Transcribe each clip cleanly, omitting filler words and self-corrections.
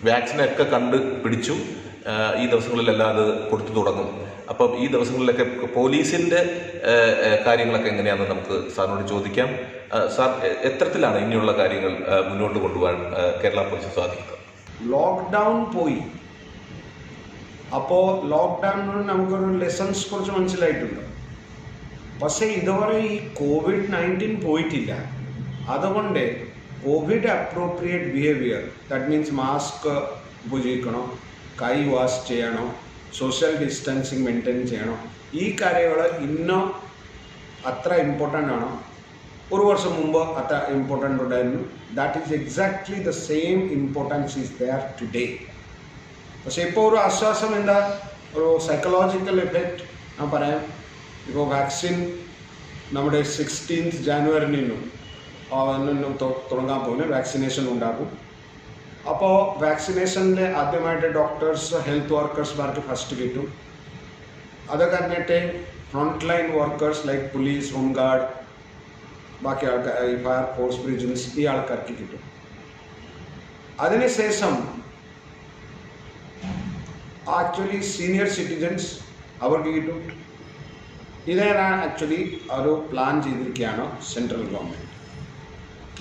വാക്സിനൊക്കെ പിടിച്ചു. ഈ ദിവസങ്ങളിലെല്ലാം അത് കൊടുത്തു തുടങ്ങും. അപ്പം ഈ ദിവസങ്ങളിലൊക്കെ പോലീസിൻ്റെ കാര്യങ്ങളൊക്കെ എങ്ങനെയാണെന്ന് നമുക്ക് സാറിനോട് ചോദിക്കാം. സാർ, എത്തരത്തിലാണ് ഇനിയുള്ള കാര്യങ്ങൾ മുന്നോട്ട് കൊണ്ടുപോകാൻ കേരള പോലീസ് സാധിക്കുന്നത്? ലോക്ക്ഡൗൺ പോയി. അപ്പോൾ ലോക്ക്ഡൗണിൽ നമുക്കൊരു ലെസൺസ് കുറച്ച് മനസ്സിലായിട്ടുണ്ട്. പക്ഷേ ഇതുവരെ ഈ COVID-19 പോയിട്ടില്ല. അതുകൊണ്ട് Covid appropriate behaviour, that means mask ഉപയോഗിക്കണം, കൈ വാഷ് ചെയ്യണം, സോഷ്യൽ ഡിസ്റ്റൻസിങ് മെയിൻറ്റെയിൻ ചെയ്യണം. ഈ കാര്യങ്ങൾ ഇന്നും അത്ര ഇമ്പോർട്ടൻ്റ് ആണ്. ഒരു വർഷം മുമ്പ് അത്ര ഇമ്പോർട്ടൻ്റ് ഉണ്ടായിരുന്നു. That is exactly the same importance is there today. പക്ഷേ ഇപ്പോൾ ഒരു ആശ്വാസം എന്താ, ഒരു സൈക്കോളജിക്കൽ എഫക്റ്റ് ഞാൻ പറയാം. ഇപ്പോൾ വാക്സിൻ നമ്മുടെ 16th January തുടങ്ങാൻ പോകുന്നു. വാക്സിനേഷൻ ഉണ്ടാകും. അപ്പോൾ വാക്സിനേഷനിൽ ആദ്യമായിട്ട് ഡോക്ടേഴ്സ്, ഹെൽത്ത് വർക്കേഴ്സ്മാർക്ക് ഫസ്റ്റ് കിട്ടും. അത് കഴിഞ്ഞിട്ട് front line workers like police, home guard, ബാക്കി ആൾക്കാർ, ഫയർ ഫോഴ്സ്, വിജിലൻസ്, ഈ ആൾക്കാർക്ക് കിട്ടും. അതിനുശേഷം ആക്ച്വലി സീനിയർ സിറ്റിസൻസ് അവർക്ക് കിട്ടും. ഇതാണ് ആക്ച്വലി ഒരു പ്ലാൻ ചെയ്തിരിക്കുകയാണ് സെൻട്രൽ ഗവൺമെൻറ്.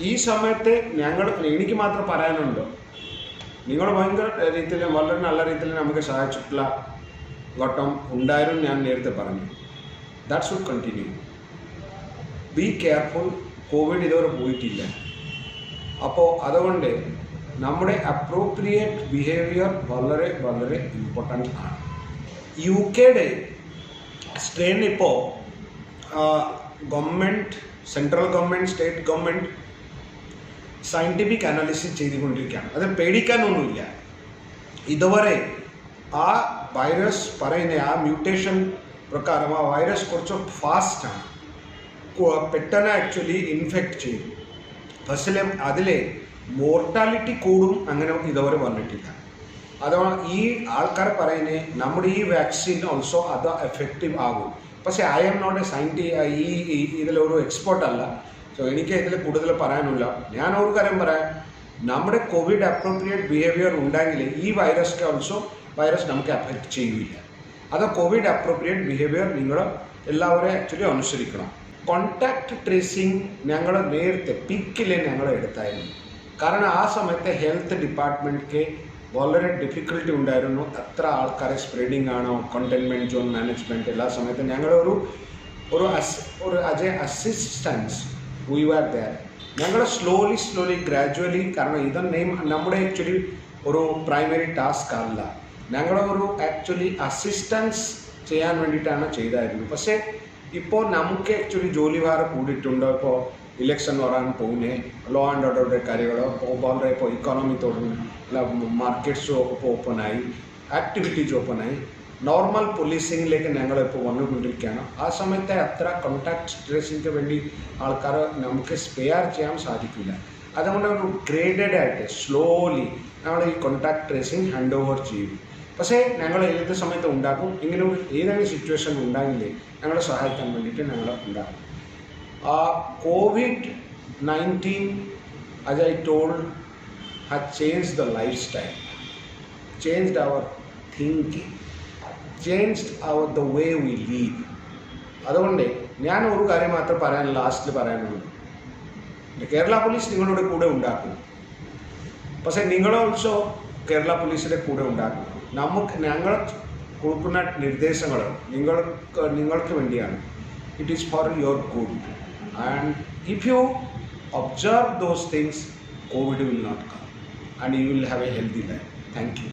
ഈ സമയത്ത് എനിക്ക് മാത്രം പറയാനുണ്ട്, നിങ്ങൾ ഭയങ്കര രീതിയിൽ, വളരെ നല്ല രീതിയിൽ നമുക്ക് സഹായിച്ചിട്ടുള്ള ഘട്ടം ഉണ്ടായിരുന്നു. ഞാൻ നേരത്തെ പറഞ്ഞു, that should continue. Be careful. Covid ഇതുവരെ പോയിട്ടില്ല. അപ്പോൾ അതുകൊണ്ട് നമ്മുടെ അപ്രോപ്രിയേറ്റ് ബിഹേവിയർ വളരെ വളരെ ഇമ്പോർട്ടൻ്റ് ആണ്. UK സ്ട്രെയിൻ ഇപ്പോൾ government, central government, state government scientific analysis ചെയ്തുകൊണ്ടിരിക്കുകയാണ്. അത് പേടിക്കാനൊന്നുമില്ല. ഇതുവരെ ആ വൈറസ് പറയുന്ന ആ മ്യൂട്ടേഷൻ പ്രകാരം ആ വൈറസ് കുറച്ച് ഫാസ്റ്റാണ്, പെട്ടെന്ന് ആക്ച്വലി ഇൻഫെക്റ്റ് ചെയ്യും. പക്ഷേ അതിലെ മോർട്ടാലിറ്റി കൂടും, അങ്ങനെ ഇതുവരെ വന്നിട്ടില്ല. അഥവാ ഈ ആൾക്കാർ പറയുന്നത് നമ്മുടെ ഈ വാക്സിൻ ഓൾസോ അത് എഫക്റ്റീവ് ആകും. പക്ഷേ ഐ എം നോട്ട് എ ഇതിലൊരു എക്സ്പേർട്ട് അല്ല. സോ എനിക്ക് ഇതിൽ കൂടുതൽ പറയാനില്ല. ഞാൻ ഒരു കാര്യം പറയാം, നമ്മുടെ കോവിഡ് അപ്രോപ്രിയേറ്റ് ബിഹേവിയർ ഉണ്ടെങ്കിൽ ഈ വൈറസ് നമുക്ക് എഫക്റ്റ് ചെയ്യില്ല. അത് കോവിഡ് അപ്രോപ്രിയേറ്റ് ബിഹേവിയർ നിങ്ങൾ എല്ലാവരും ആക്ച്വലി അനുസരിക്കണം. കോൺടാക്ട് ട്രേസിങ് ഞങ്ങൾ നേരത്തെ പീക്കിൽ ഞങ്ങൾ എടുത്തായിരുന്നു. കാരണം ആ സമയത്ത് ഹെൽത്ത് ഡിപ്പാർട്ട്മെൻറ്റിക്ക് വളരെ ഡിഫിക്കൽട്ടി ഉണ്ടായിരുന്നു. എത്ര ആൾക്കാരെ സ്പ്രെഡിങ് ആണോ, കണ്ടെയ്ൻമെൻറ്റ് സോൺ മാനേജ്മെൻറ്റ്, എല്ലാ സമയത്തും ഞങ്ങൾ ഒരു അസിസ്റ്റൻസ് വി ആർ ദയർ. ഞങ്ങൾ സ്ലോലി ഗ്രാജുവലി, കാരണം ഇത് നമ്മുടെ ആക്ച്വലി ഒരു പ്രൈമറി ടാസ്ക് അല്ല, ഞങ്ങളൊരു ആക്ച്വലി അസിസ്റ്റൻസ് ചെയ്യാൻ വേണ്ടിയിട്ടാണ് ചെയ്തായിരുന്നു. പക്ഷേ ഇപ്പോൾ നമുക്ക് ആക്ച്വലി ജോലി ഭാരം കൂടിയിട്ടുണ്ട്. ഇപ്പോൾ ഇലക്ഷൻ വരാൻ പോകുന്നേ, ലോ ആൻഡ് ഓർഡറുടെ കാര്യങ്ങൾ വളരെ ഇപ്പോൾ ഇക്കോണമി തുടങ്ങി, മാർക്കറ്റ്സ് ഇപ്പോൾ ഓപ്പണായി, ആക്ടിവിറ്റീസ് ഓപ്പണായി, നോർമൽ പോലീസിങ്ങിലേക്ക് ഞങ്ങളിപ്പോൾ വന്നുകൊണ്ടിരിക്കുകയാണ്. ആ സമയത്ത് അത്ര കോൺടാക്ട് ട്രേസിങ്ങിന് വേണ്ടി ആൾക്കാർ നമുക്ക് സ്പെയർ ചെയ്യാൻ സാധിക്കില്ല. അതുകൊണ്ട് ഒരു ഗ്രേഡഡ് ആയിട്ട് സ്ലോലി ഞങ്ങൾ ഈ കോൺടാക്ട് ട്രേസിങ് ഹാൻഡ് ഓവർ ചെയ്യും. പക്ഷേ ഞങ്ങൾ ഏത് സമയത്ത് ഉണ്ടാക്കും, ഇങ്ങനെ ഒരു ഏതെങ്കിലും സിറ്റുവേഷൻ ഉണ്ടെങ്കിലേ ഞങ്ങളെ സഹായിക്കാൻ വേണ്ടിയിട്ട് ഞങ്ങൾ ഉണ്ടാക്കും. COVID-19, as I told, has changed the lifestyle, changed our thinking, changed the way we live. അതുകൊണ്ട് ഞാൻ ഒരു കാര്യം മാത്രം ലാസ്റ്റിൽ പറയാനുള്ളൂ. കേരള പോലീസ് നിങ്ങളുടെ കൂടെ ഉണ്ടാക്കും. പക്ഷേ നിങ്ങൾ ഓൾസോ കേരള പോലീസിൻ്റെ കൂടെ ഉണ്ടാക്കും. ഞങ്ങൾ കൊടുക്കുന്ന നിർദ്ദേശങ്ങൾ നിങ്ങൾക്ക് വേണ്ടിയാണ്. It is for your good. And if you observe those things, COVID will not come and you will have a healthy life. Thank you.